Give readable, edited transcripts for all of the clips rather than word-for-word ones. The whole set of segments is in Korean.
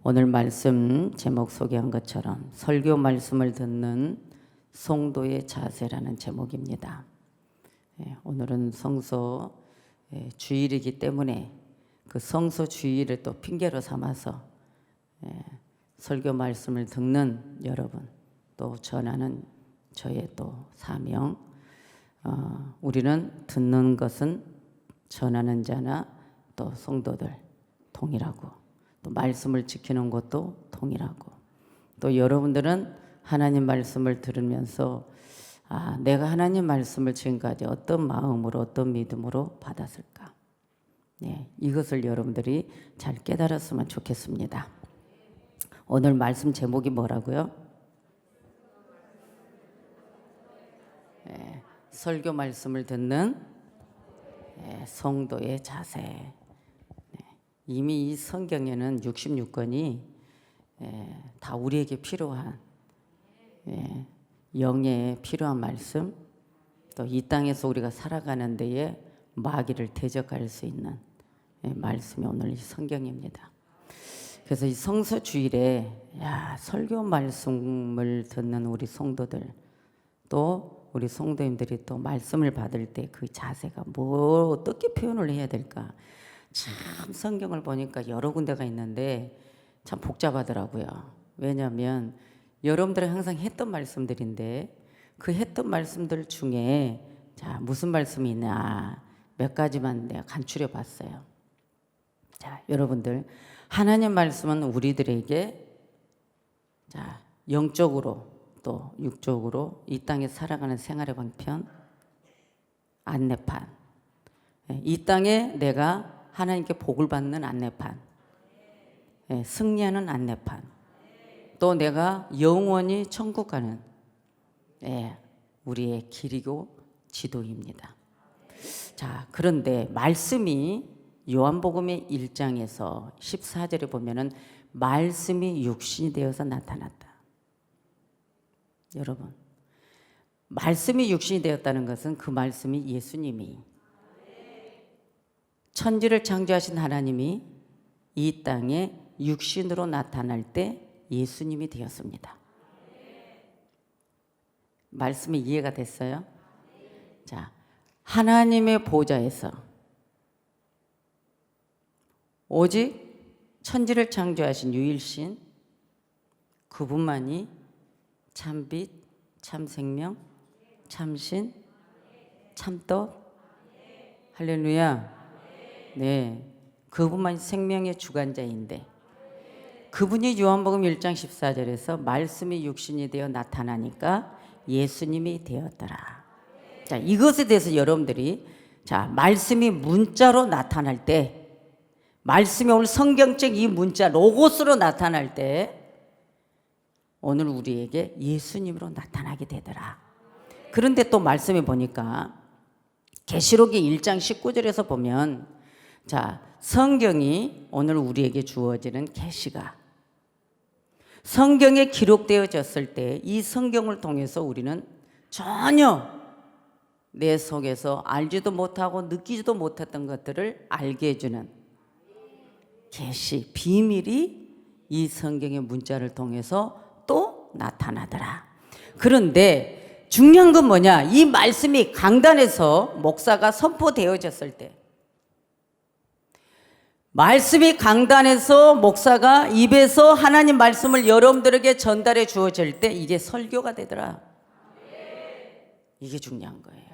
오늘 말씀 제목 소개한 것처럼 설교 말씀을 듣는 성도의 자세라는 제목입니다. 오늘은 성소 주일이기 때문에 그 성소 주일을 또 핑계로 삼아서 설교 말씀을 듣는 여러분, 또 전하는 저의 또 사명, 우리는 듣는 것은 전하는 자나 또 성도들 동일하고, 또 말씀을 지키는 것도 동일하고, 또 여러분들은 하나님 말씀을 들으면서 내가 하나님 말씀을 지금까지 어떤 마음으로 어떤 믿음으로 받았을까, 이것을 여러분들이 잘 깨달았으면 좋겠습니다. 오늘 말씀 제목이 뭐라고요? 설교 말씀을 듣는 성도의 자세. 이미 이 성경에는 66권이 다 우리에게 필요한, 영에 필요한 말씀, 또 이 땅에서 우리가 살아가는 데에 마귀를 대적할 수 있는 말씀이 오늘 이 성경입니다. 그래서 이 성서 주일에 설교 말씀을 듣는 우리 성도들, 또 우리 성도님들이 또 말씀을 받을 때 그 자세가 어떻게 표현을 해야 될까? 참 성경을 보니까 여러 군데가 있는데 참 복잡하더라고요. 왜냐하면 여러분들이 항상 했던 말씀들인데 그 했던 말씀들 중에 무슨 말씀이 있나 몇 가지만 내가 간추려 봤어요. 여러분들, 하나님 말씀은 우리들에게 영적으로 또 육적으로 이 땅에 살아가는 생활의 방편, 안내판, 이 땅에 내가 하나님께 복을 받는 안내판, 승리하는 안내판, 또 내가 영원히 천국 가는 우리의 길이고 지도입니다. 그런데 말씀이 요한복음의 1장에서 14절에 보면은 말씀이 육신이 되어서 나타났다. 여러분, 말씀이 육신이 되었다는 것은 그 말씀이 예수님이, 천지를 창조하신 하나님이 이 땅에 육신으로 나타날 때 예수님이 되었습니다. 말씀이 이해가 됐어요? 하나님의 보좌에서 오직 천지를 창조하신 유일신 그분만이 참빛, 참생명, 참신, 참떡, 할렐루야. 그분만이 생명의 주관자인데, 그분이 요한복음 1장 14절에서 말씀이 육신이 되어 나타나니까 예수님이 되었더라. 이것에 대해서 여러분들이 말씀이 문자로 나타날 때, 말씀이 오늘 성경적 이 문자 로고스로 나타날 때 오늘 우리에게 예수님으로 나타나게 되더라. 그런데 또 말씀해 보니까 계시록의 1장 19절에서 보면 성경이 오늘 우리에게 주어지는 계시가, 성경에 기록되어졌을 때 이 성경을 통해서 우리는 전혀 내 속에서 알지도 못하고 느끼지도 못했던 것들을 알게 해주는 계시, 비밀이 이 성경의 문자를 통해서 또 나타나더라. 그런데 중요한 건 뭐냐? 이 말씀이 강단에서 목사가 선포되어졌을 때, 말씀이 강단에서 목사가 입에서 하나님 말씀을 여러분들에게 전달해 주어질 때 이게 설교가 되더라. 이게 중요한 거예요.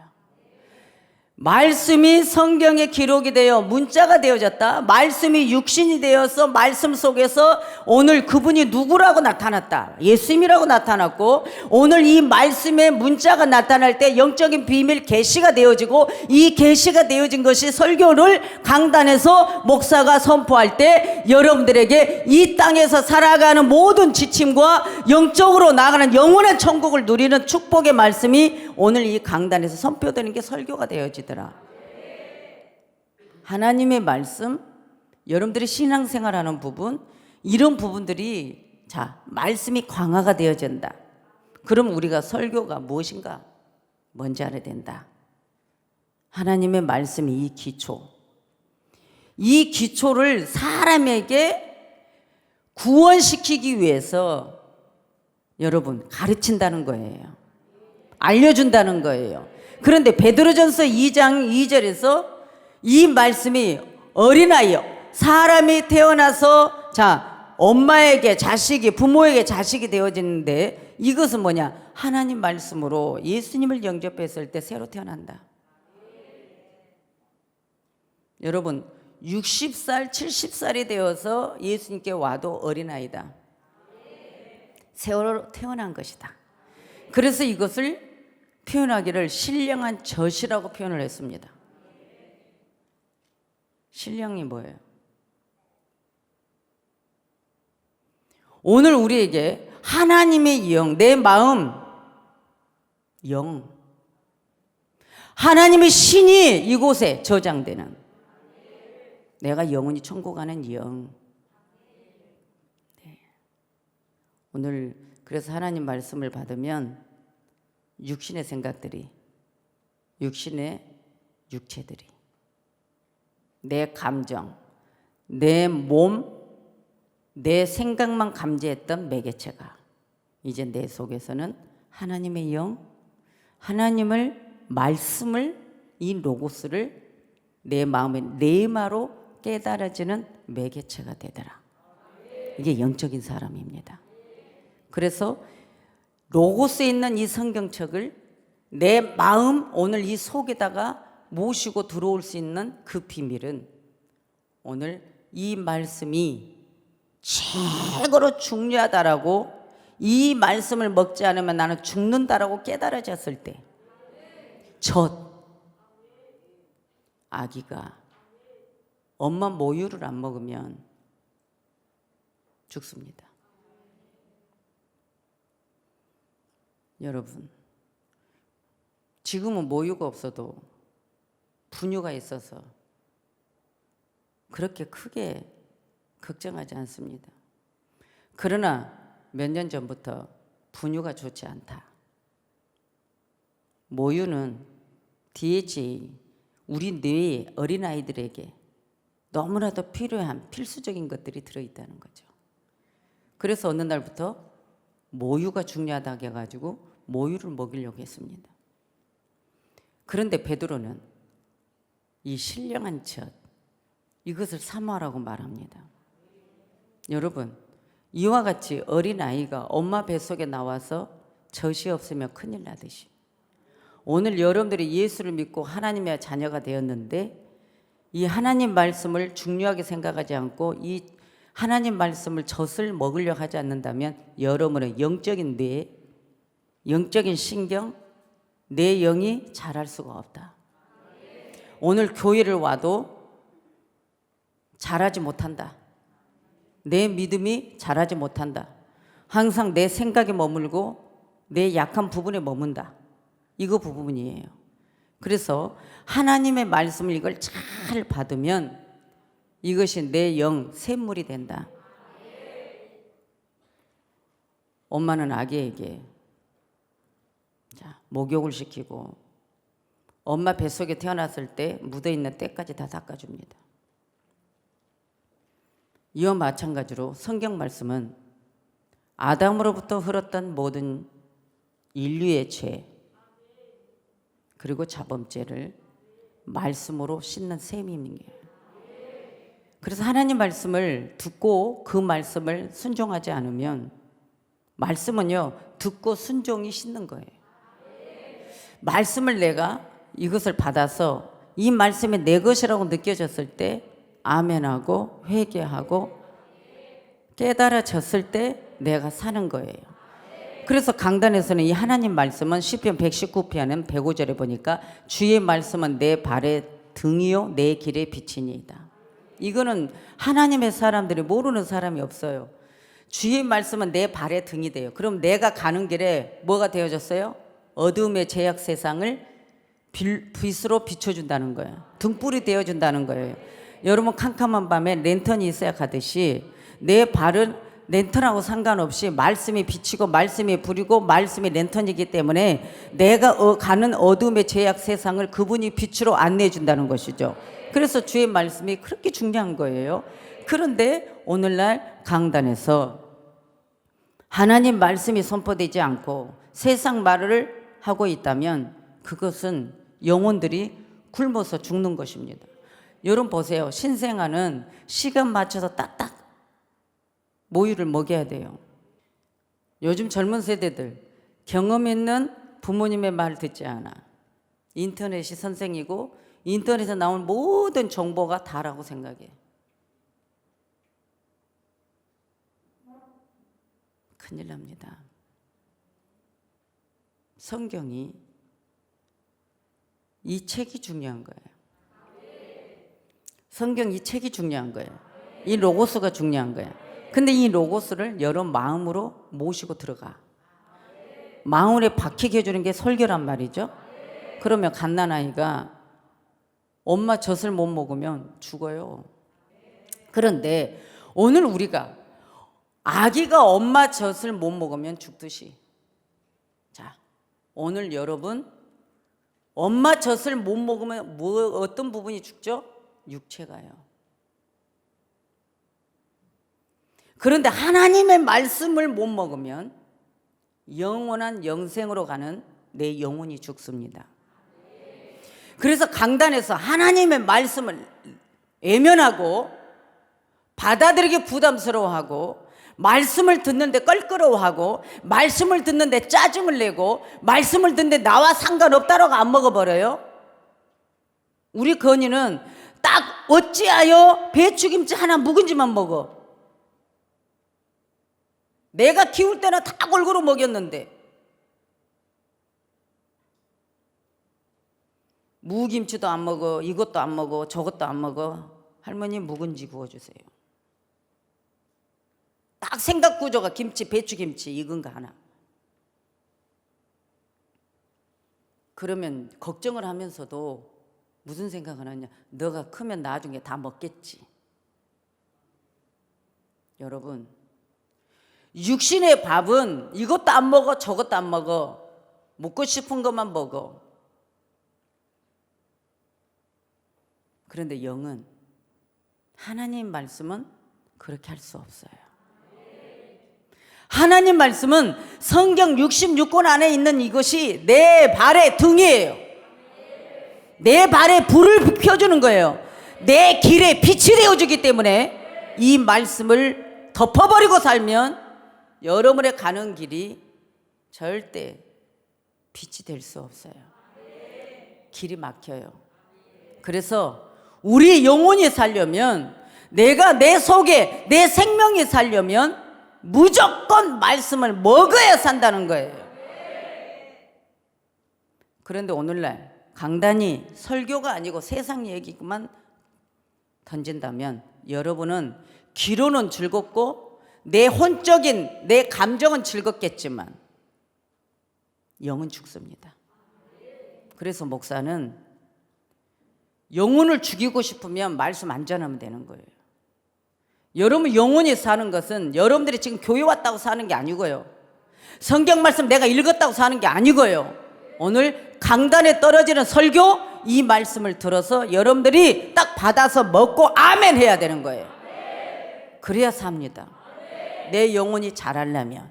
말씀이 성경에 기록이 되어 문자가 되어졌다. 말씀이 육신이 되어서 말씀 속에서 오늘 그분이 누구라고 나타났다. 예수님이라고 나타났고, 오늘 이 말씀의 문자가 나타날 때 영적인 비밀 계시가 되어지고, 이 계시가 되어진 것이 설교를 강단에서 목사가 선포할 때 여러분들에게 이 땅에서 살아가는 모든 지침과 영적으로 나아가는 영원한 천국을 누리는 축복의 말씀이 오늘 이 강단에서 선포되는 게 설교가 되어지더라. 하나님의 말씀, 여러분들이 신앙생활하는 부분, 이런 부분들이 말씀이 강화가 되어진다. 그럼 우리가 설교가 무엇인가 뭔지 알아야 된다. 하나님의 말씀이 이 기초를 사람에게 구원시키기 위해서 여러분 가르친다는 거예요. 알려준다는 거예요. 그런데 베드로전서 2장 2절에서 이 말씀이 어린아이요, 사람이 태어나서 엄마에게 자식이, 부모에게 자식이 되어지는데 이것은 뭐냐? 하나님 말씀으로 예수님을 영접했을 때 새로 태어난다. 여러분 60살, 70살이 되어서 예수님께 와도 어린아이다. 새로 태어난 것이다. 그래서 이것을 표현하기를 신령한 젖이라고 표현을 했습니다. 신령이 뭐예요? 오늘 우리에게 하나님의 영, 내 마음, 영, 하나님의 신이 이곳에 저장되는, 내가 영원히 천국 가는 영. 네. 오늘 그래서 하나님 말씀을 받으면 육신의 생각들이, 육신의 육체들이, 내 감정, 내 몸, 내 생각만 감지했던 매개체가 이제 내 속에서는 하나님의 영, 하나님을, 말씀을, 이 로고스를 내 마음의 내마로 깨달아지는 매개체가 되더라. 이게 영적인 사람입니다. 그래서 로고스에 있는 이 성경책을 내 마음, 오늘 이 속에다가 모시고 들어올 수 있는 그 비밀은 오늘 이 말씀이 최고로 중요하다라고, 이 말씀을 먹지 않으면 나는 죽는다라고 깨달아졌을 때, 아기가 엄마 모유를 안 먹으면 죽습니다. 여러분, 지금은 모유가 없어도 분유가 있어서 그렇게 크게 걱정하지 않습니다. 그러나 몇 년 전부터 분유가 좋지 않다. 모유는 DHA, 우리 뇌의 어린아이들에게 너무나도 필요한 필수적인 것들이 들어있다는 거죠. 그래서 어느 날부터 모유가 중요하다고 해가지고 모유를 먹이려고 했습니다. 그런데 베드로는 이 신령한 젖, 이것을 사모하라고 말합니다. 여러분, 이와 같이 어린아이가 엄마 뱃속에 나와서 젖이 없으면 큰일 나듯이 오늘 여러분들이 예수를 믿고 하나님의 자녀가 되었는데 이 하나님 말씀을 중요하게 생각하지 않고 이 하나님 말씀을 젖을 먹으려고 하지 않는다면 여러분의 영적인 뇌, 영적인 신경, 내 영이 자랄 수가 없다. 오늘 교회를 와도 자라지 못한다. 내 믿음이 자라지 못한다. 항상 내 생각에 머물고 내 약한 부분에 머문다. 이거 부분이에요. 그래서 하나님의 말씀을 이걸 잘 받으면 이것이 내 영 샘물이 된다. 엄마는 아기에게 목욕을 시키고 엄마 뱃속에 태어났을 때 묻어있는 때까지 다 닦아줍니다. 이와 마찬가지로 성경 말씀은 아담으로부터 흘렀던 모든 인류의 죄 그리고 자범죄를 말씀으로 씻는 셈이 있는 거예요. 그래서 하나님 말씀을 듣고 그 말씀을 순종하지 않으면 말씀은요 듣고 순종이 씻는 거예요. 말씀을 내가 이것을 받아서 이 말씀이 내 것이라고 느껴졌을 때 아멘하고 회개하고 깨달아졌을 때 내가 사는 거예요. 그래서 강단에서는 이 하나님 말씀은 시편 119편은 105절에 보니까 주의 말씀은 내 발의 등이요 내 길의 빛이니이다. 이거는 하나님의 사람들이 모르는 사람이 없어요. 주의 말씀은 내 발의 등이 돼요. 그럼 내가 가는 길에 뭐가 되어졌어요? 어두움의 죄악 세상을 빛으로 비춰준다는 거예요. 등불이 되어준다는 거예요. 여러분 캄캄한 밤에 랜턴이 있어야 가듯이 내 발은 랜턴하고 상관없이 말씀이 비치고 말씀이 불이고 말씀이 랜턴이기 때문에 내가 가는 어둠의 죄악 세상을 그분이 빛으로 안내해 준다는 것이죠. 그래서 주의 말씀이 그렇게 중요한 거예요. 그런데 오늘날 강단에서 하나님 말씀이 선포되지 않고 세상 말을 하고 있다면 그것은 영혼들이 굶어서 죽는 것입니다. 여러분 보세요. 신생아는 시간 맞춰서 딱딱 모유를 먹여야 돼요. 요즘 젊은 세대들 경험 있는 부모님의 말 듣지 않아. 인터넷이 선생이고 인터넷에 나온 모든 정보가 다라고 생각해. 큰일 납니다. 성경이 이 책이 중요한 거예요. 성경 이 책이 중요한 거예요. 이 로고스가 중요한 거예요. 근데 이 로고스를 여러분 마음으로 모시고 들어가. 마음에 박히게 해주는 게 설교란 말이죠. 그러면 갓난아이가 엄마 젖을 못 먹으면 죽어요. 그런데 오늘 우리가 아기가 엄마 젖을 못 먹으면 죽듯이, 자, 오늘 여러분 엄마 젖을 못 먹으면 어떤 부분이 죽죠? 육체가요. 그런데 하나님의 말씀을 못 먹으면 영원한 영생으로 가는 내 영혼이 죽습니다. 그래서 강단에서 하나님의 말씀을 외면하고 받아들이기 부담스러워하고 말씀을 듣는데 껄끄러워하고 말씀을 듣는데 짜증을 내고 말씀을 듣는데 나와 상관없다라고 안 먹어버려요. 우리 건이는 딱 어찌하여 배추김치 하나 묵은지만 먹어. 내가 키울 때는 다 골고루 먹였는데 무김치도 안 먹어, 이것도 안 먹어, 저것도 안 먹어. 할머니 묵은지 구워주세요. 딱 생각 구조가 김치, 배추김치 익은 거 하나. 그러면 걱정을 하면서도 무슨 생각을 하냐? 너가 크면 나중에 다 먹겠지. 여러분, 육신의 밥은 이것도 안 먹어, 저것도 안 먹어. 먹고 싶은 것만 먹어. 그런데 영은, 하나님 말씀은 그렇게 할 수 없어요. 하나님 말씀은 성경 66권 안에 있는 이것이 내 발의 등이에요. 내 발에 불을 펴주는 거예요. 내 길에 빛이 되어주기 때문에 이 말씀을 덮어버리고 살면 여러분의 가는 길이 절대 빛이 될 수 없어요. 길이 막혀요. 그래서 우리 영혼이 살려면, 내가 내 속에 내 생명이 살려면 무조건 말씀을 먹어야 산다는 거예요. 그런데 오늘날 강단이 설교가 아니고 세상 얘기만 던진다면 여러분은 귀로는 즐겁고 내 혼적인 내 감정은 즐겁겠지만 영은 죽습니다. 그래서 목사는 영혼을 죽이고 싶으면 말씀 안 전하면 되는 거예요. 여러분 영혼이 사는 것은 여러분들이 지금 교회 왔다고 사는 게 아니고요, 성경 말씀 내가 읽었다고 사는 게 아니고요, 오늘 강단에 떨어지는 설교 이 말씀을 들어서 여러분들이 딱 받아서 먹고 아멘 해야 되는 거예요. 그래야 삽니다. 내 영혼이 자라려면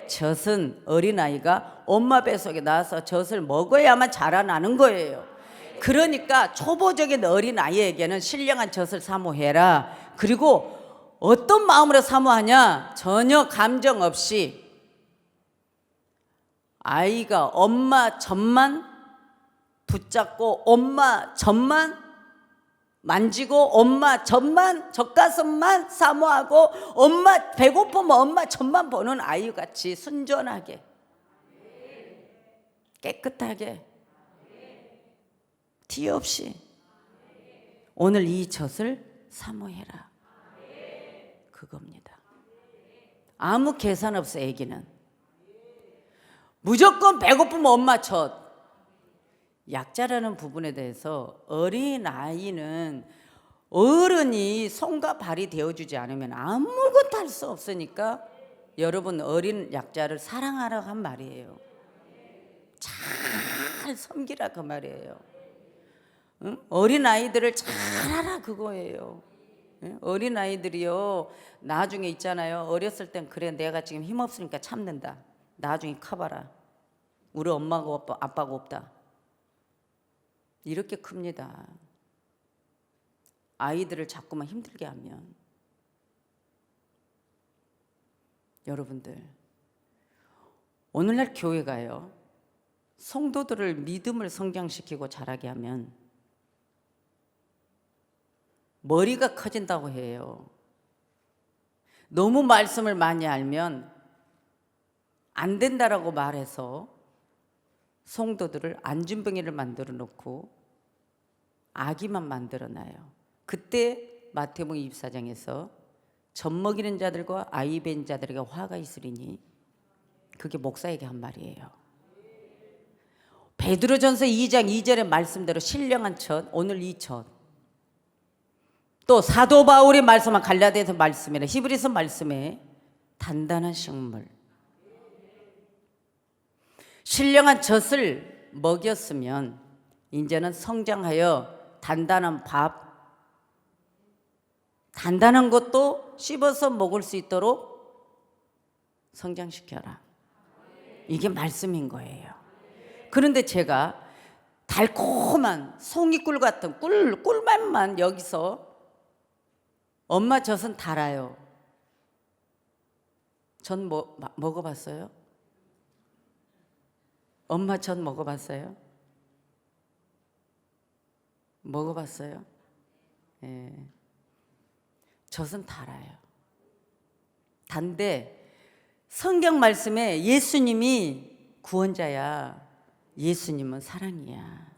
젖은 어린아이가 엄마 뱃속에 나와서 젖을 먹어야만 자라나는 거예요. 그러니까 초보적인 어린아이에게는 신령한 젖을 사모해라. 그리고 어떤 마음으로 사모하냐? 전혀 감정 없이 아이가 엄마 젖만 붙잡고 엄마 젖만 만지고 엄마 젖만, 젖가슴만 사모하고 엄마 배고프면 엄마 젖만 보는 아이같이 순전하게 깨끗하게 티 없이 오늘 이 젖을 사모해라. 그겁니다. 아무 계산 없어. 애기는 무조건 배고프면 엄마 젖. 약자라는 부분에 대해서 어린아이는 어른이 손과 발이 되어주지 않으면 아무것도 할 수 없으니까 여러분 어린 약자를 사랑하라고 한 말이에요. 잘 섬기라 그 말이에요. 응? 어린아이들을 잘 하라 그거예요. 예? 어린아이들이요 나중에 있잖아요. 어렸을 땐 그래 내가 지금 힘없으니까 참는다. 나중에 커봐라. 우리 엄마가 아빠가 없다. 이렇게 큽니다. 아이들을 자꾸만 힘들게 하면. 여러분들 오늘날 교회가요 성도들을 믿음을 성장시키고 자라게 하면 머리가 커진다고 해요. 너무 말씀을 많이 알면 안 된다라고 말해서 성도들을 안진뱅이를 만들어 놓고 아기만 만들어 놔요. 그때 마태복음 24장에서 젖 먹이는 자들과 아이 벤 자들에게 화가 있으리니 그게 목사에게 한 말이에요. 베드로전서 2장 2절의 말씀대로 신령한 젖, 오늘 이 젖. 또 사도 바울이 말씀한 갈라디아서 말씀이나 히브리서 말씀에 단단한 식물, 신령한 젖을 먹였으면 이제는 성장하여 단단한 밥, 단단한 것도 씹어서 먹을 수 있도록 성장시켜라. 이게 말씀인 거예요. 그런데 제가 달콤한 송이꿀 같은 꿀맛만 여기서 엄마 젖은 달아요. 젖 먹어봤어요? 엄마 젖 먹어봤어요? 먹어봤어요? 예. 젖은 달아요. 단데 성경 말씀에 예수님이 구원자야. 예수님은 사랑이야.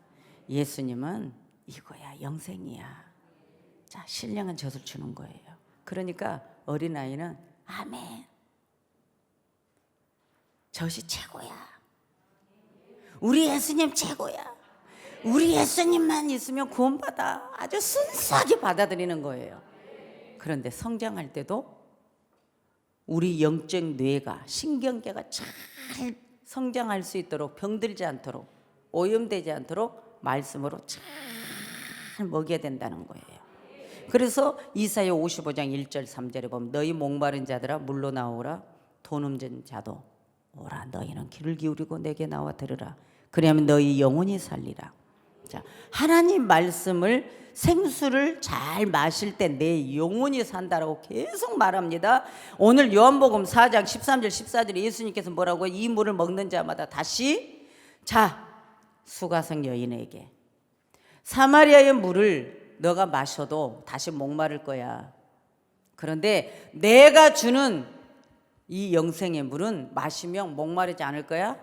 예수님은 이거야, 영생이야. 자, 신령한 젖을 주는 거예요. 그러니까 어린아이는 아멘. 젖이 최고야. 우리 예수님 최고야. 우리 예수님만 있으면 구원받아. 아주 순수하게 받아들이는 거예요. 그런데 성장할 때도 우리 영적 뇌가, 신경계가 잘 성장할 수 있도록 병들지 않도록 오염되지 않도록 말씀으로 잘 먹여야 된다는 거예요. 그래서 이사야 55장 1절 3절에 보면 너희 목마른 자들아 물로 나오라 돈 없는 자도 오라 너희는 귀를 기울이고 내게 나와 들으라 그리하면 너희 영혼이 살리라. 자, 하나님 말씀을 생수를 잘 마실 때 내 영혼이 산다라고 계속 말합니다. 오늘 요한복음 4장 13절 14절에 예수님께서 뭐라고 이 물을 먹는 자마다 다시 자 수가성 여인에게 사마리아의 물을 너가 마셔도 다시 목마를 거야. 그런데 내가 주는 이 영생의 물은 마시면 목마르지 않을 거야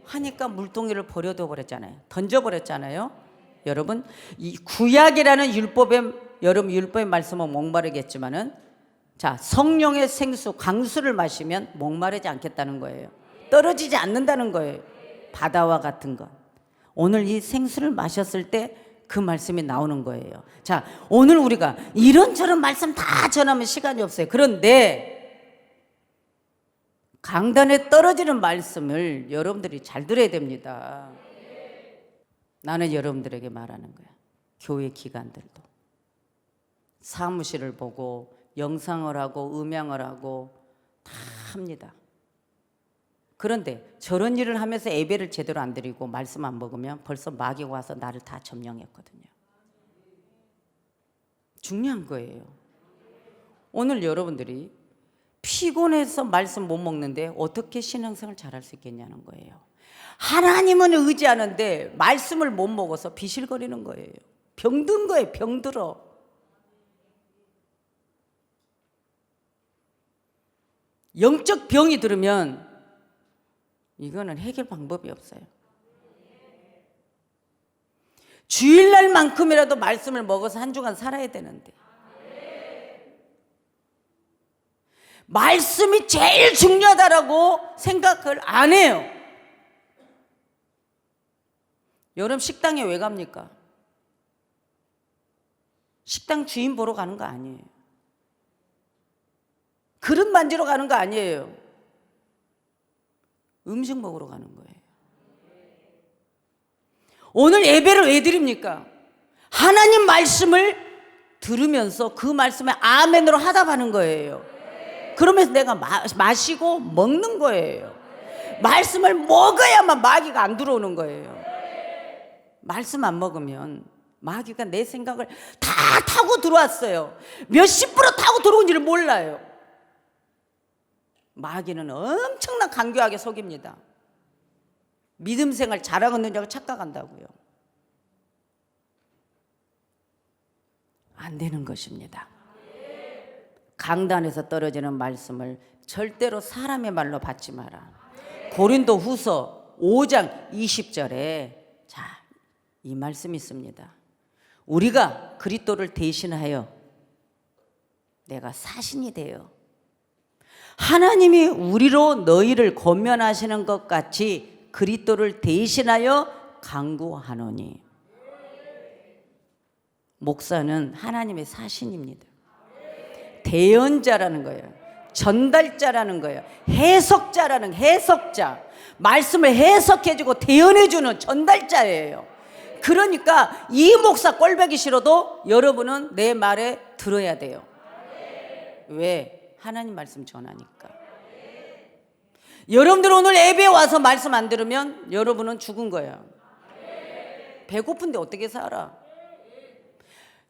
하니까 물동이를 버려둬 버렸잖아요. 던져버렸잖아요. 여러분 이 구약이라는 율법의 여러분 율법의 말씀은 목마르겠지만은 자 성령의 생수 강수를 마시면 목마르지 않겠다는 거예요. 떨어지지 않는다는 거예요. 바다와 같은 것. 오늘 이 생수를 마셨을 때 그 말씀이 나오는 거예요. 자 오늘 우리가 이런저런 말씀 다 전하면 시간이 없어요. 그런데 강단에 떨어지는 말씀을 여러분들이 잘 들어야 됩니다. 나는 여러분들에게 말하는 거야. 교회 기관들도 사무실을 보고 영상을 하고 음향을 하고 다 합니다. 그런데 저런 일을 하면서 예배를 제대로 안 드리고 말씀 안 먹으면 벌써 마귀가 와서 나를 다 점령했거든요. 중요한 거예요. 오늘 여러분들이 피곤해서 말씀 못 먹는데 어떻게 신앙생활 잘할 수 있겠냐는 거예요. 하나님은 의지하는데 말씀을 못 먹어서 비실거리는 거예요. 병든 거예요. 병들어. 영적 병이 들으면 이거는 해결 방법이 없어요. 주일날만큼이라도 말씀을 먹어서 한 주간 살아야 되는데 말씀이 제일 중요하다라고 생각을 안 해요. 여러분 식당에 왜 갑니까? 식당 주인 보러 가는 거 아니에요. 그릇 만지러 가는 거 아니에요. 음식 먹으러 가는 거예요. 오늘 예배를 왜 드립니까? 하나님 말씀을 들으면서 그 말씀에 아멘으로 하답하는 거예요. 그러면서 내가 마시고 먹는 거예요. 말씀을 먹어야만 마귀가 안 들어오는 거예요. 말씀 안 먹으면 마귀가 내 생각을 다 타고 들어왔어요. 몇십 프로 타고 들어온지를 몰라요. 마귀는 엄청난 간교하게 속입니다. 믿음 생활 잘하고 있는 줄 착각한다고요. 안 되는 것입니다. 강단에서 떨어지는 말씀을 절대로 사람의 말로 받지 마라. 고린도 후서 5장 20절에 이 말씀이 있습니다. 우리가 그리스도를 대신하여 내가 사신이 되어 하나님이 우리로 너희를 권면하시는 것 같이 그리스도를 대신하여 간구하노니. 목사는 하나님의 사신입니다. 대언자라는 거예요. 전달자라는 거예요. 해석자라는, 해석자. 말씀을 해석해주고 대언해주는 전달자예요. 그러니까 이 목사 꼴보기 싫어도 여러분은 내 말에 들어야 돼요. 왜? 하나님 말씀 전하니까. 여러분들 오늘 예배에 와서 말씀 안 들으면 여러분은 죽은 거야. 배고픈데 어떻게 살아?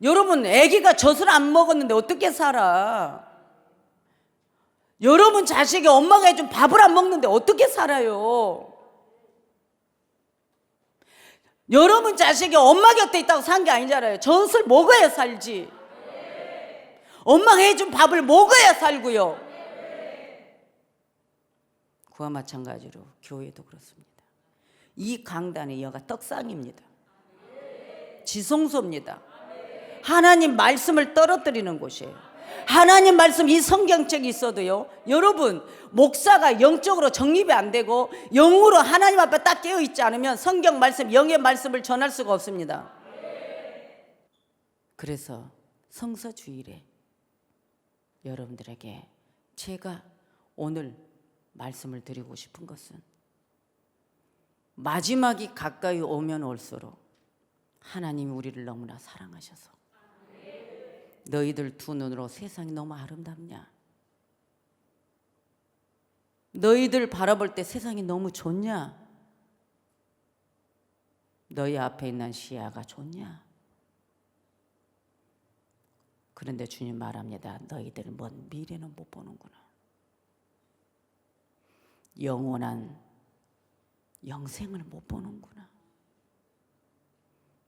여러분 아기가 젖을 안 먹었는데 어떻게 살아? 여러분 자식이 엄마가 해준 밥을 안 먹는데 어떻게 살아요? 여러분 자식이 엄마 곁에 있다고 산 게 아니잖아요. 젖을 먹어야 살지. 엄마가 해준 밥을 먹어야 살고요. 그와 마찬가지로 교회도 그렇습니다. 이 강단의 여가 떡상입니다. 지성소입니다. 하나님 말씀을 떨어뜨리는 곳이에요. 하나님 말씀, 이 성경책이 있어도요, 여러분 목사가 영적으로 정립이 안 되고 영으로 하나님 앞에 딱 깨어있지 않으면 성경 말씀, 영의 말씀을 전할 수가 없습니다. 그래서 성서 주일에 여러분들에게 제가 오늘 말씀을 드리고 싶은 것은, 마지막이 가까이 오면 올수록 하나님이 우리를 너무나 사랑하셔서 너희들 두 눈으로 세상이 너무 아름답냐? 너희들 바라볼 때 세상이 너무 좋냐? 너희 앞에 있는 시야가 좋냐? 그런데 주님 말합니다. 너희들 먼 미래는 못 보는구나. 영원한 영생을 못 보는구나.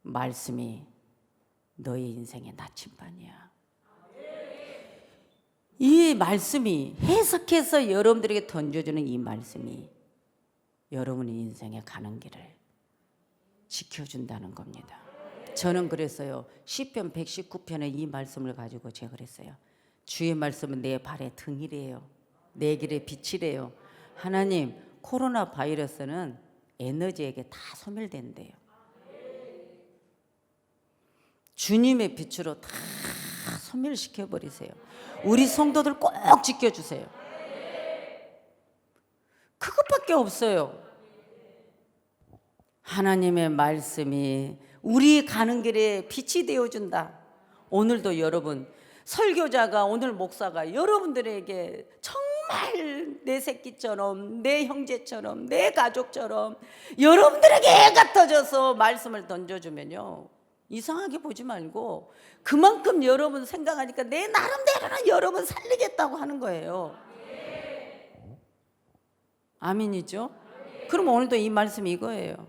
말씀이 너희 인생의 나침반이야. 이 말씀이 해석해서 여러분들에게 던져주는 이 말씀이 여러분의 인생에 가는 길을 지켜준다는 겁니다. 저는 그랬어요. 시편 119편의 이 말씀을 가지고 제가 그랬어요. 주의 말씀은 내 발의 등이래요. 내 길의 빛이래요. 하나님, 코로나 바이러스는 에너지에게 다 소멸된대요. 주님의 빛으로 다 소멸시켜버리세요. 우리 성도들 꼭 지켜주세요. 그것밖에 없어요. 하나님의 말씀이 우리 가는 길에 빛이 되어준다. 오늘도 여러분, 설교자가, 오늘 목사가 여러분들에게 정말 내 새끼처럼, 내 형제처럼, 내 가족처럼 여러분들에게 애 같아져서 말씀을 던져주면요, 이상하게 보지 말고 그만큼 여러분 생각하니까 내 나름대로는 여러분 살리겠다고 하는 거예요. 아멘이죠? 그럼 오늘도 이 말씀이 이거예요.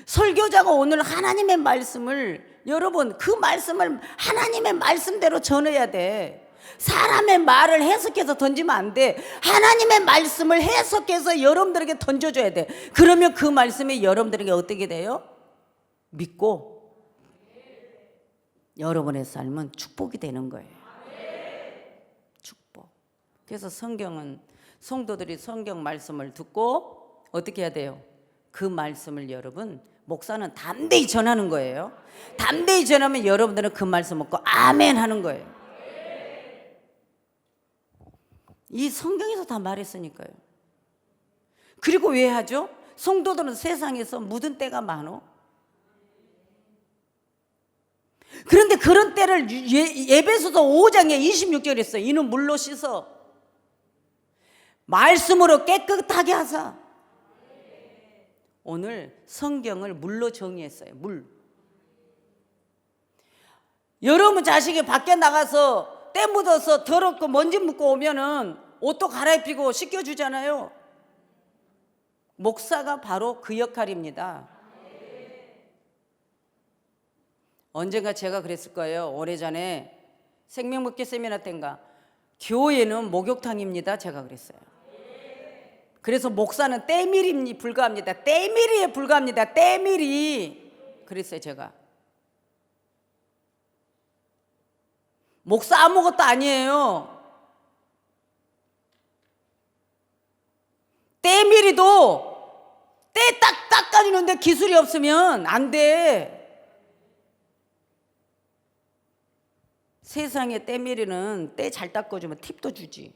설교자가 오늘 하나님의 말씀을, 여러분 그 말씀을 하나님의 말씀대로 전해야 돼. 사람의 말을 해석해서 던지면 안 돼. 하나님의 말씀을 해석해서 여러분들에게 던져줘야 돼. 그러면 그 말씀이 여러분들에게 어떻게 돼요? 믿고 여러분의 삶은 축복이 되는 거예요. 축복. 그래서 성경은, 성도들이 성경 말씀을 듣고 어떻게 해야 돼요? 그 말씀을 여러분, 목사는 담대히 전하는 거예요. 담대히 전하면 여러분들은 그 말씀 먹고 아멘 하는 거예요. 이 성경에서 다 말했으니까요. 그리고 왜 하죠? 성도들은 세상에서 묻은 때가 많어. 그런데 그런 때를 에베소서 5장에 26절 했어요. 이는 물로 씻어 말씀으로 깨끗하게 하사. 오늘 성경을 물로 정의했어요. 물. 여러분 자식이 밖에 나가서 때 묻어서 더럽고 먼지 묻고 오면은 옷도 갈아입히고 씻겨주잖아요. 목사가 바로 그 역할입니다. 언젠가 제가 그랬을 거예요. 오래전에 생명먹기 세미나 때인가, 교회는 목욕탕입니다. 제가 그랬어요. 그래서 목사는 때밀이 불과합니다. 때밀이에 불과합니다. 때밀이. 그랬어요 제가. 목사 아무것도 아니에요. 때밀이도 때 딱 닦아주는데 기술이 없으면 안 돼. 세상에 때밀이는 때 잘 닦아주면 팁도 주지.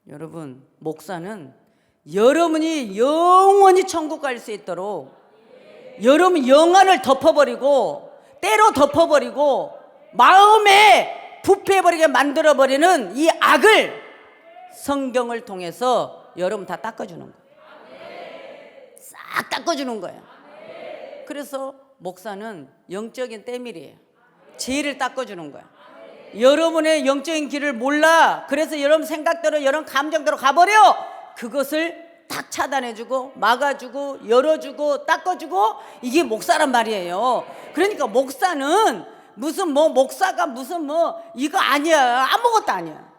여러분, 목사는 여러분이 영원히 천국 갈 수 있도록 여러분 영안을 덮어버리고 때로 덮어버리고 마음에 부패해버리게 만들어버리는 이 악을 성경을 통해서 여러분 다 닦아주는 거예요. 싹 닦아주는 거예요. 그래서 목사는 영적인 때밀이에요. 죄를 닦아주는 거예요. 여러분의 영적인 길을 몰라. 그래서 여러분 생각대로 여러분 감정대로 가버려. 그것을 딱 차단해주고 막아주고 열어주고 닦아주고, 이게 목사란 말이에요. 그러니까 목사는 무슨 목사가 무슨 이거 아니야. 아무것도 아니야.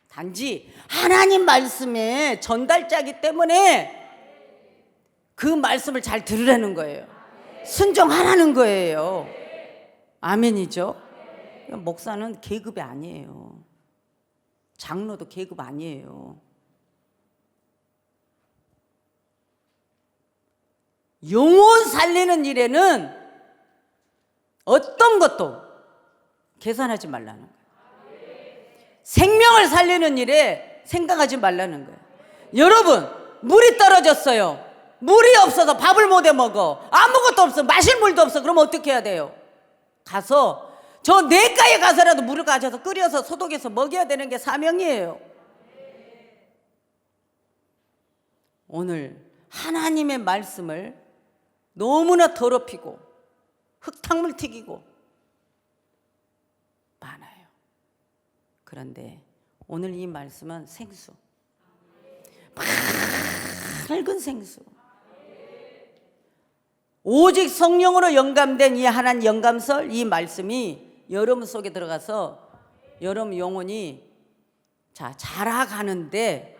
단지 하나님 말씀의 전달자이기 때문에 그 말씀을 잘 들으라는 거예요. 순종하라는 거예요. 아멘이죠. 목사는 계급이 아니에요. 장로도 계급 아니에요. 영혼 살리는 일에는 어떤 것도 계산하지 말라는 거예요. 생명을 살리는 일에 생각하지 말라는 거예요. 여러분, 물이 떨어졌어요. 물이 없어서 밥을 못 해 먹어. 아무것도 없어. 마실 물도 없어. 그럼 어떻게 해야 돼요? 가서 저 냇가에 가서라도 물을 가져서 끓여서 소독해서 먹여야 되는 게 사명이에요. 오늘 하나님의 말씀을 너무나 더럽히고 흙탕물 튀기고 많아요. 그런데 오늘 이 말씀은 생수, 맑은 생수, 오직 성령으로 영감된 이 하나님 영감설, 이 말씀이 여러분 속에 들어가서 여러분 영혼이 자라가는데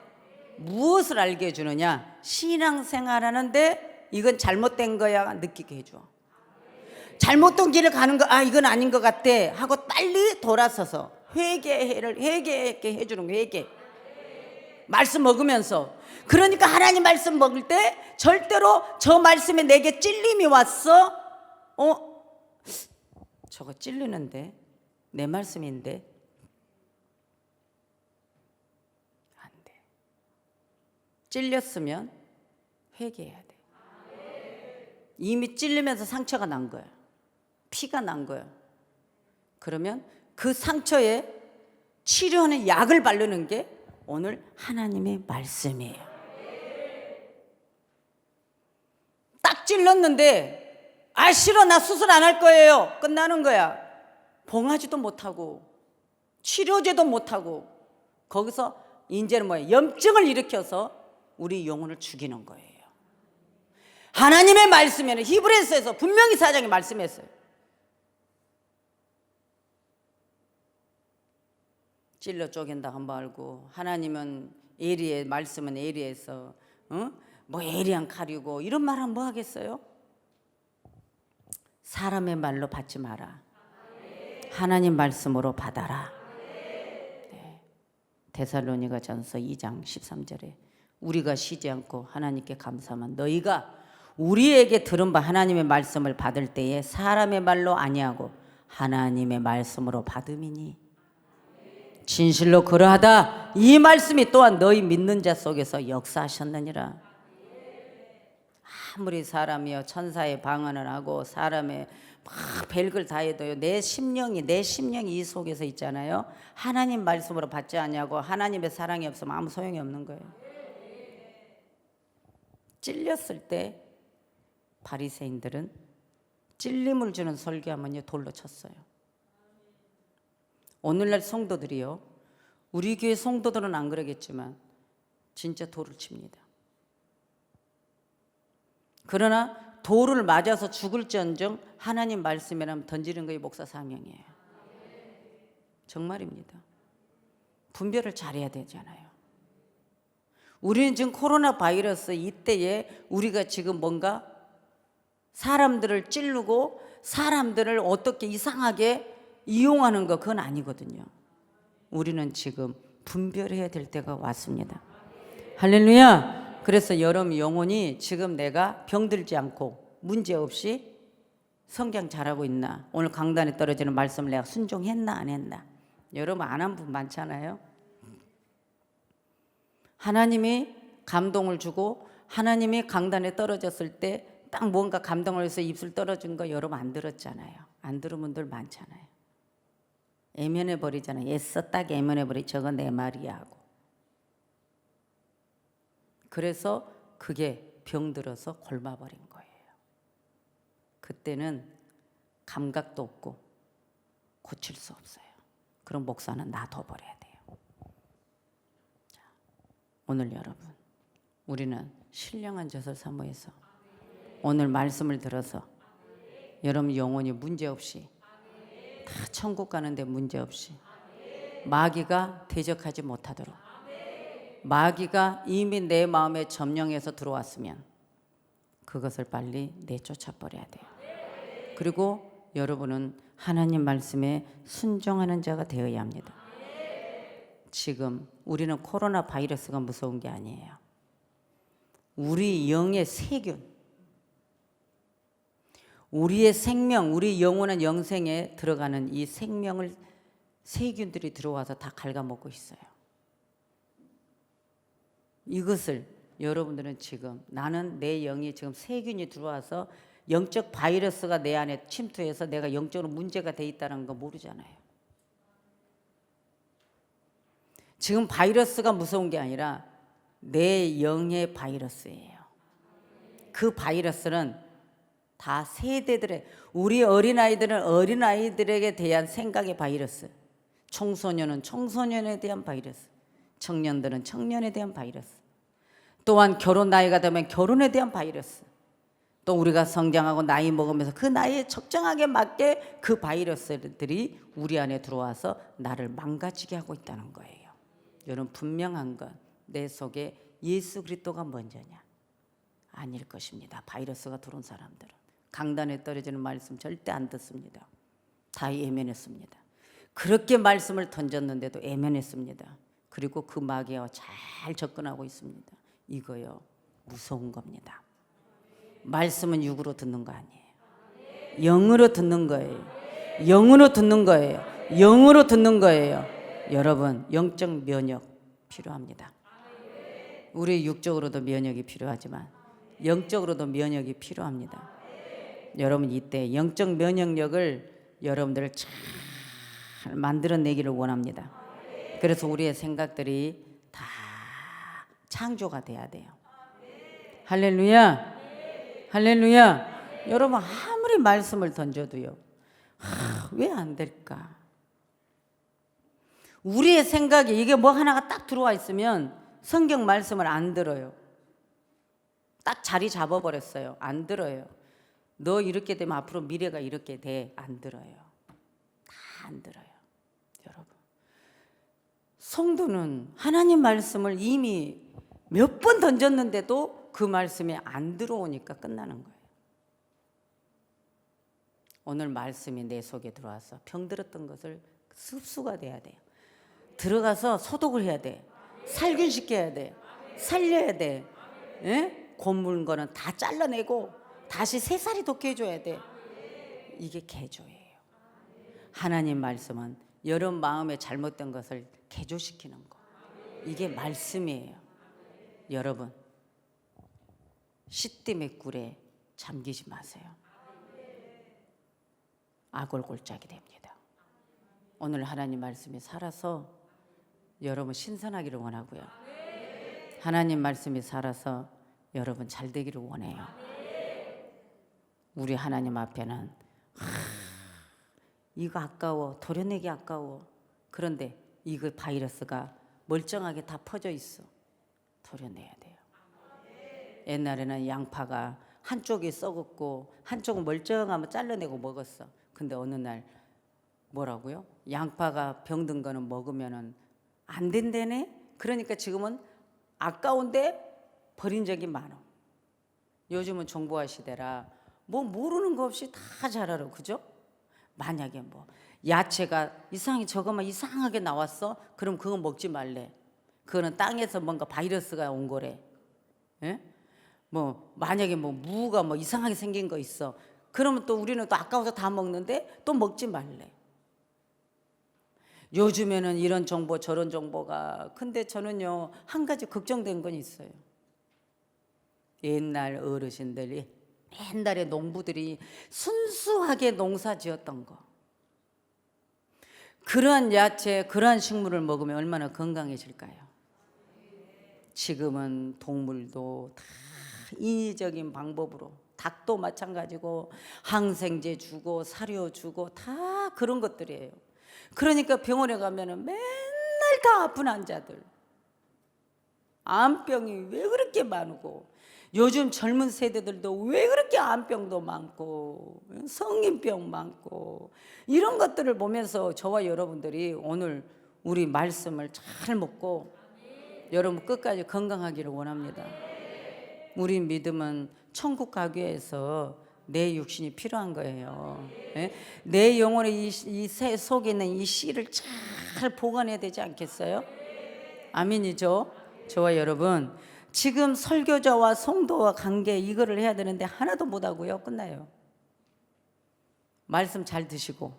무엇을 알게 해주느냐? 신앙생활하는데 이건 잘못된 거야 느끼게 해줘. 잘못된 길을 가는 거, 이건 아닌 것 같아 하고 빨리 돌아서서 회개하게 해주는 거. 회개. 말씀 먹으면서. 그러니까 하나님 말씀 먹을 때 절대로 저 말씀에 내게 찔림이 왔어. 저거 찔리는데 내 말씀인데 안 돼. 찔렸으면 회개해야 돼. 이미 찔리면서 상처가 난 거야. 피가 난 거야. 그러면 그 상처에 치료하는 약을 바르는 게 오늘 하나님의 말씀이에요. 딱 찔렀는데 싫어, 나 수술 안 할 거예요. 끝나는 거야. 봉하지도 못하고 치료제도 못하고 거기서 이제는 뭐예요? 염증을 일으켜서 우리 영혼을 죽이는 거예요. 하나님의 말씀에는 히브리서에서 분명히 사장이 말씀했어요. 찔러 쪼갠다 한 번 알고, 하나님은 에리의 말씀은 에리에서 에리한 칼이고 이런 말 하면 뭐 하겠어요? 사람의 말로 받지 마라. 하나님 말씀으로 받아라. 네. 데살로니가전서 2장 13절에 우리가 쉬지 않고 하나님께 감사하면 너희가 우리에게 들은 바 하나님의 말씀을 받을 때에 사람의 말로 아니하고 하나님의 말씀으로 받음이니 진실로 그러하다. 이 말씀이 또한 너희 믿는 자 속에서 역사하셨느니라. 아무리 사람이요 천사의 방언을 하고 사람의 막 별걸 다 해도요 내 심령이 이 속에서 있잖아요. 하나님 말씀으로 받지 않냐고 하나님의 사랑이 없으면 아무 소용이 없는 거예요. 찔렸을 때 바리새인들은 찔림을 주는 설교하면요 돌로 쳤어요. 오늘날 성도들이요 우리 교회 성도들은 안 그러겠지만 진짜 돌을 칩니다. 그러나 돌을 맞아서 죽을지언정 하나님 말씀이라면 던지는 것이 목사 사명이에요. 정말입니다. 분별을 잘해야 되잖아요. 우리는 지금 코로나 바이러스 이때에 우리가 지금 뭔가 사람들을 찌르고 사람들을 어떻게 이상하게 이용하는 거 그건 아니거든요. 우리는 지금 분별해야 될 때가 왔습니다. 할렐루야. 그래서 여러분 영혼이 지금 내가 병들지 않고 문제없이 성경 잘하고 있나, 오늘 강단에 떨어지는 말씀을 내가 순종했나 안 했나. 여러분 안 한 분 많잖아요. 하나님이 감동을 주고 하나님이 강단에 떨어졌을 때 딱 뭔가 감동을 해서 입술 떨어진 거 여러분 안 들었잖아요. 안 들은 분들 많잖아요. 애면해 버리잖아요. 애써 딱 애면해 버리. 저거 내 말이야 하고. 그래서 그게 병들어서 골마버린 거예요. 그때는 감각도 없고 고칠 수 없어요. 그럼 목사는 놔둬버려야 돼요. 자, 오늘 여러분 우리는 신령한 젖을 사모해서 오늘 말씀을 들어서 여러분 영혼이 문제없이 다 천국 가는데 문제없이 마귀가 대적하지 못하도록, 마귀가 이미 내 마음에 점령해서 들어왔으면 그것을 빨리 내쫓아 버려야 돼요. 그리고 여러분은 하나님 말씀에 순종하는 자가 되어야 합니다. 지금 우리는 코로나 바이러스가 무서운 게 아니에요. 우리 영의 세균, 우리의 생명, 우리 영원한 영생에 들어가는 이 생명을 세균들이 들어와서 다 갉아먹고 있어요. 이것을 여러분들은 지금 나는 내 영이 지금 세균이 들어와서 영적 바이러스가 내 안에 침투해서 내가 영적으로 문제가 돼 있다는 거 모르잖아요. 지금 바이러스가 무서운 게 아니라 내 영의 바이러스예요. 그 바이러스는 다 세대들의, 우리 어린아이들은 어린아이들에게 대한 생각의 바이러스, 청소년은 청소년에 대한 바이러스, 청년들은 청년에 대한 바이러스, 또한 결혼 나이가 되면 결혼에 대한 바이러스, 또 우리가 성장하고 나이 먹으면서 그 나이에 적정하게 맞게 그 바이러스들이 우리 안에 들어와서 나를 망가지게 하고 있다는 거예요. 여러분 분명한 건 내 속에 예수 그리스도가 먼저냐? 아닐 것입니다. 바이러스가 들어온 사람들은 강단에 떨어지는 말씀 절대 안 듣습니다. 다 예면했습니다. 그렇게 말씀을 던졌는데도 예면했습니다. 그리고 그 마귀와 잘 접근하고 있습니다. 이거요 무서운 겁니다. 말씀은 육으로 듣는 거 아니에요. 영으로 듣는 거예요. 영으로 듣는 거예요. 영으로 듣는 거예요. 여러분 영적 면역 필요합니다. 우리 육적으로도 면역이 필요하지만 영적으로도 면역이 필요합니다. 여러분 이때 영적 면역력을 여러분들 잘 만들어내기를 원합니다. 그래서 우리의 생각들이 다 창조가 돼야 돼요. 할렐루야. 할렐루야. 여러분 아무리 말씀을 던져도요 왜 안 될까? 우리의 생각이 이게 뭐 하나가 딱 들어와 있으면 성경 말씀을 안 들어요. 딱 자리 잡아버렸어요. 안 들어요. 너 이렇게 되면 앞으로 미래가 이렇게 돼. 안 들어요. 다 안 들어요. 여러분 성도는 하나님 말씀을 이미 몇 번 던졌는데도 그 말씀이 안 들어오니까 끝나는 거예요. 오늘 말씀이 내 속에 들어와서 병들었던 것을 흡수가 돼야 돼요. 들어가서 소독을 해야 돼. 살균시켜야 돼. 살려야 돼. 예? 고문 거는 다 잘라내고 다시 새살이 돋게 해줘야 돼. 이게 개조예요. 하나님 말씀은 여러분 마음에 잘못된 것을 개조시키는 거. 이게 말씀이에요. 여러분 씨 때문에 꿀에 잠기지 마세요. 아골골짝이 됩니다. 오늘 하나님 말씀이 살아서 여러분 신선하기를 원하고요. 하나님 말씀이 살아서 여러분 잘 되기를 원해요. 우리 하나님 앞에는 이거 아까워, 도려내기 아까워. 그런데 이거 바이러스가 멀쩡하게 다 퍼져 있어. 도려내야 돼요. 옛날에는 양파가 한쪽이 썩었고 한쪽은 멀쩡하면 잘라내고 먹었어. 근데 어느 날 뭐라고요? 양파가 병든 거는 먹으면은 안 된다네. 그러니까 지금은 아까운데 버린 적이 많아. 요즘은 정보화 시대라 뭐 모르는 거 없이 다 잘 알아. 그죠? 만약에 뭐 야채가 저거만 이상하게 나왔어? 그럼 그거 먹지 말래. 그거는 땅에서 뭔가 바이러스가 온 거래. 예? 뭐 만약에 뭐 무가 뭐 이상하게 생긴 거 있어. 그러면 또 우리는 또 아까워서 다 먹는데 또 먹지 말래. 요즘에는 이런 정보 저런 정보가. 근데 저는요 한 가지 걱정된 건 있어요. 옛날 어르신들이 옛날에 농부들이 순수하게 농사 지었던 거, 그러한 야채 그러한 식물을 먹으면 얼마나 건강해질까요? 지금은 동물도 다 인위적인 방법으로, 닭도 마찬가지고 항생제 주고 사료 주고 다 그런 것들이에요. 그러니까 병원에 가면은 맨날 다 아픈 환자들, 암병이 왜 그렇게 많고, 요즘 젊은 세대들도 왜 그렇게 암병도 많고 성인병 많고, 이런 것들을 보면서 저와 여러분들이 오늘 우리 말씀을 잘 먹고 여러분 끝까지 건강하기를 원합니다. 우리 믿음은 천국 가기 위해서 내 육신이 필요한 거예요. 예? 내 영혼의 이 속에 있는 이 씨를 잘 보관해야 되지 않겠어요? 아멘이죠? 저와 여러분, 지금 설교자와 성도와 관계 이거를 해야 되는데 하나도 못하고요 끝나요. 말씀 잘 드시고,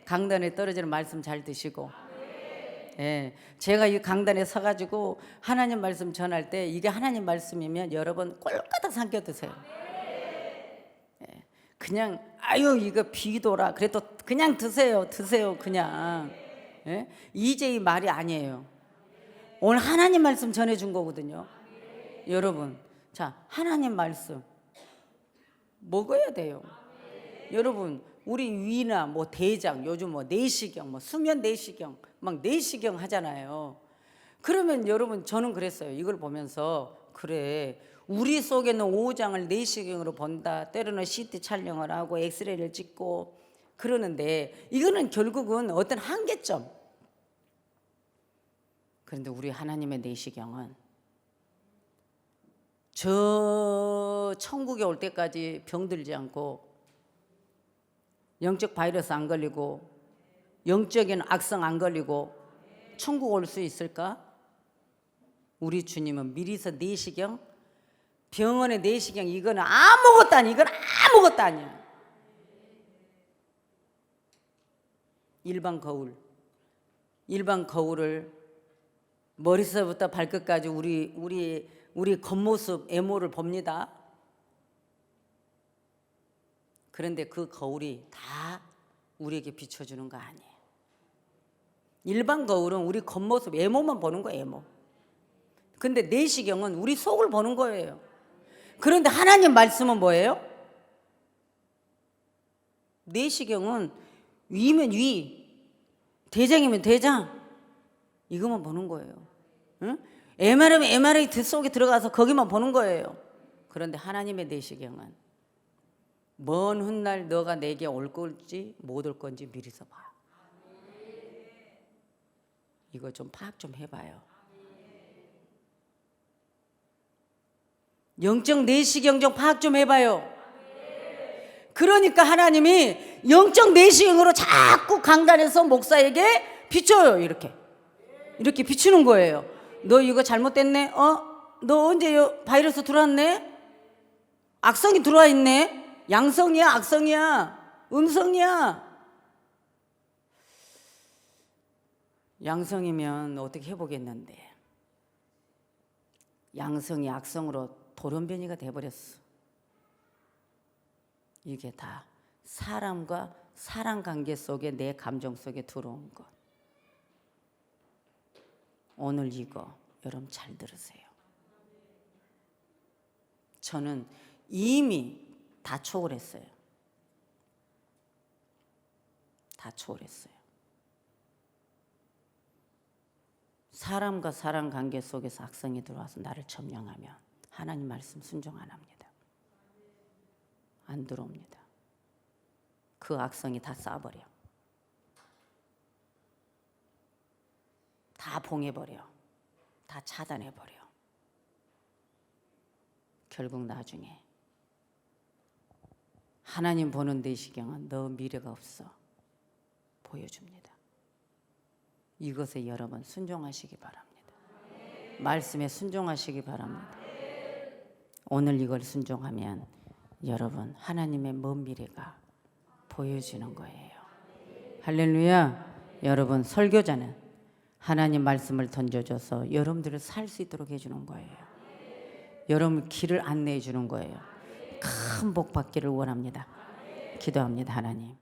강단에 떨어지는 말씀 잘 드시고, 예, 제가 이 강단에 서가지고 하나님 말씀 전할 때 이게 하나님 말씀이면 여러분 꼴까닥 삼켜 드세요. 예, 그냥 아유 이거 비도라 그래도 그냥 드세요 그냥. 예? 이제 이 말이 아니에요. 오늘 하나님 말씀 전해준 거거든요. 여러분, 자 하나님 말씀 먹어야 돼요. 여러분, 우리 위나 뭐 대장, 요즘 뭐 내시경, 뭐 수면 내시경, 막 내시경 하잖아요. 그러면 여러분 저는 그랬어요. 이걸 보면서 그래, 우리 속에 있는 오장을 내시경으로 본다. 때로는 CT 촬영을 하고 엑스레이를 찍고 그러는데 이거는 결국은 어떤 한계점. 그런데 우리 하나님의 내시경은 저 천국에 올 때까지 병들지 않고 영적 바이러스 안 걸리고 영적인 악성 안 걸리고 천국 올 수 있을까? 우리 주님은 미리서 내시경, 병원의 내시경, 이거는 아무것도 아니야. 이건 아무것도 아니야. 일반 거울을 머리서부터 발끝까지 우리 겉모습 외모를 봅니다. 그런데 그 거울이 다 우리에게 비춰주는 거 아니에요. 일반 거울은 우리 겉모습 외모만 보는 거예요. 외모. 근데 내시경은 우리 속을 보는 거예요. 그런데 하나님 말씀은 뭐예요? 내시경은 위면 위, 대장이면 대장, 이것만 보는 거예요. 응? MR이면 MRI 속에 들어가서 거기만 보는 거예요. 그런데 하나님의 내시경은 먼 훗날 너가 내게 올 건지 못 올 건지 미리서 봐. 이거 좀 파악 좀 해봐요. 영적 내시경 좀 파악 좀 해봐요. 그러니까 하나님이 영적 내시경으로 자꾸 강단에서 목사에게 비춰요. 이렇게 비추는 거예요. 너 이거 잘못됐네? 너 언제 바이러스 들어왔네? 악성이 들어와 있네? 양성이야 악성이야 음성이야? 양성이면 어떻게 해보겠는데, 양성이 악성으로 돌연변이가 돼버렸어. 이게 다 사람과 사람 관계 속에 내 감정 속에 들어온 것. 오늘 이거 여러분 잘 들으세요. 저는 이미 다 초월했어요. 다 초월했어요. 사람과 사람 관계 속에서 악성이 들어와서 나를 점령하면 하나님 말씀 순종 안 합니다. 안 들어옵니다. 그 악성이 다 쏴버려. 다 봉해버려. 다 차단해버려. 결국 나중에 하나님 보는 내시경은 너 미래가 없어 보여줍니다. 이것에 여러분 순종하시기 바랍니다. 말씀에 순종하시기 바랍니다. 오늘 이걸 순종하면 여러분 하나님의 먼 미래가 보여지는 거예요. 할렐루야. 여러분 설교자는 하나님 말씀을 던져줘서 여러분들을 살 수 있도록 해주는 거예요. 여러분 길을 안내해 주는 거예요. 큰 복 받기를 원합니다. 기도합니다. 하나님